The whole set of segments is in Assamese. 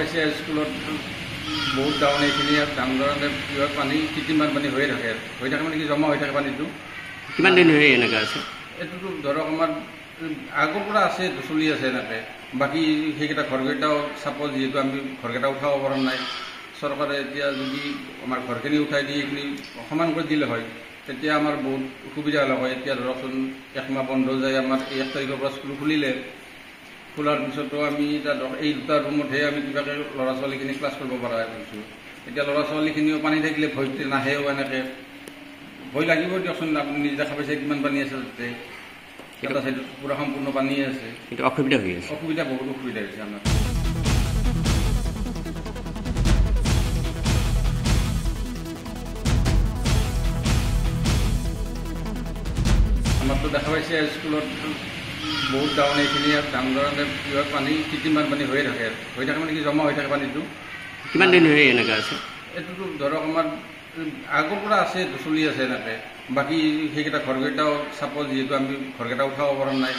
পাইছে স্কুলত বহুত ডাউন এইখিনি ডাঙৰ কিবা পানী কৃত্ৰিম বানপানী হৈ থাকে মানে কি জমা হৈ থাকে পানীটো। কিমান দিন ধৰি এনেকুৱা আছে? এইটোতো ধৰক আমাৰ আগৰ পৰা আছে, চলি আছে এনেকৈ। বাকী সেইকেইটা ঘৰকেইটাও চাপজ, যিহেতু আমি ঘৰকেইটা উঠাব পৰা নাই। চৰকাৰে এতিয়া যদি আমাৰ ঘৰখিনি উঠাই দি এইখিনি সমান কৰি দিলে হয়, তেতিয়া আমাৰ বহুত সুবিধা হ'ল হয়। এতিয়া ধৰকচোন একমাহ বন্ধ যায়, আমাৰ 1 তাৰিখৰ পৰা স্কুল খুলিলে। খোলাৰ পিছতো আমি এতিয়া ধৰক এই দুটা ৰুমতহে আমি কিবাকৈ ল'ৰা ছোৱালীখিনি ক্লাছ কৰিব পৰা হৈছোঁ। এতিয়া ল'ৰা ছোৱালীখিনিও পানী থাকিলে ভয়তে নাহেও, এনেকৈ ভয় লাগিব দিয়কচোন। আপুনি নিজে দেখা পাইছে কিমান পানী আছে তাতে, এটা চাইডত পূৰা সম্পূৰ্ণ পানী আছে। কিন্তু অসুবিধা হৈ আছে, অসুবিধা বহুত অসুবিধা হৈছে আমাৰ। আমাৰতো দেখা পাইছে স্কুলত বহুত ডাউন এইখিনি ডাঙৰ কিবা পানী কৃত্ৰিম বানপানী হৈ থাকে মানে কি জমা হৈ থাকে পানীটো। কিমান দিন ধৰি এনেকুৱা আছে? এইটোতো ধৰক আমাৰ আগৰ পৰা আছে, চলি আছে এনেকৈ। বাকী সেইকেইটা ঘৰকেইটাও চাপজ, যিহেতু আমি ঘৰকেইটা উঠাব পৰা নাই।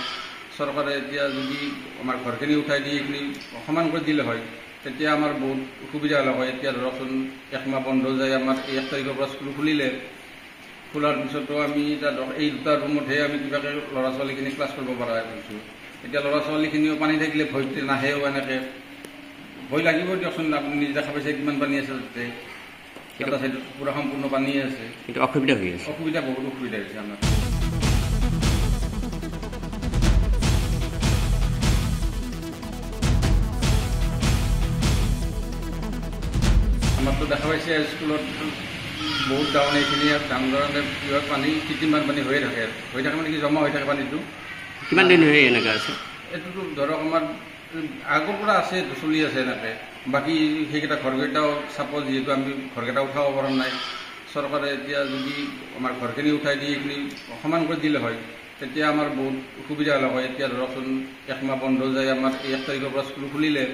চৰকাৰে এতিয়া যদি আমাৰ ঘৰখিনি উঠাই দি এইখিনি সমান কৰি দিলে হয়, তেতিয়া আমাৰ বহুত সুবিধা হ'ল হয়। এতিয়া ধৰকচোন একমাহ বন্ধ যায়, আমাৰ 1 তাৰিখৰ পৰা স্কুল খুলিলে। খোলাৰ পিছতো আমি এতিয়া ধৰক এই দুটা ৰুমতহে আমি কিবাকৈ ল'ৰা ছোৱালীখিনি ক্লাছ কৰিব পৰা হৈছোঁ। এতিয়া ল'ৰা ছোৱালীখিনিও পানী থাকিলে ভয়তে নাহেও, এনেকৈ ভয় লাগিব দিয়কচোন। আপুনি নিজে দেখা পাইছে কিমান পানী আছে তাতে, এটা চাইডত পূৰা সম্পূৰ্ণ পানী আছে। কিন্তু অসুবিধা হৈ আছে, অসুবিধা বহুত অসুবিধা হৈছে আমাৰ। আমাৰতো দেখা পাইছে স্কুলত বহুত ডাউন এইখিনি ডাঙৰ কিবা পানী কৃত্ৰিম বানপানী হৈ থাকে মানে কি জমা হৈ থাকে পানীটো। কিমান দিন ধৰি এনেকুৱা আছে? এইটোতো ধৰক আমাৰ আগৰ পৰা আছে, চলি আছে এনেকৈ। বাকী সেইকেইটা ঘৰকেইটাও চাপজ, যিহেতু আমি ঘৰকেইটা উঠাব পৰা নাই। চৰকাৰে এতিয়া যদি আমাৰ ঘৰখিনি উঠাই দি এইখিনি সমান কৰি দিলে হয়, তেতিয়া আমাৰ বহুত সুবিধা হ'ল হয়। এতিয়া ধৰকচোন একমাহ বন্ধ যায়, আমাৰ 1 তাৰিখৰ পৰা স্কুল খুলিলে।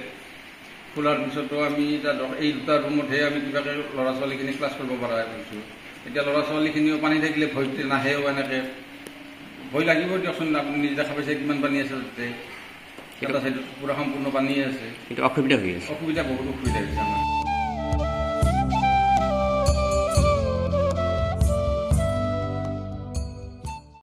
খোলাৰ পিছতো আমি এতিয়া ধৰক এই দুটা ৰুমতহে আমি কিবাকৈ ল'ৰা ছোৱালীখিনি ক্লাছ কৰিব পৰা হৈছোঁ। এতিয়া ল'ৰা ছোৱালীখিনিও পানী থাকিলে ভয়তে নাহেও, এনেকৈ ভয় লাগিব দিয়কচোন। আপুনি নিজে দেখা পাইছে কিমান পানী আছে তাতে, এটা চাইডত পূৰা সম্পূৰ্ণ পানী আছে। কিন্তু অসুবিধা হৈ আছে, অসুবিধা বহুত অসুবিধা হৈছে আমাৰ।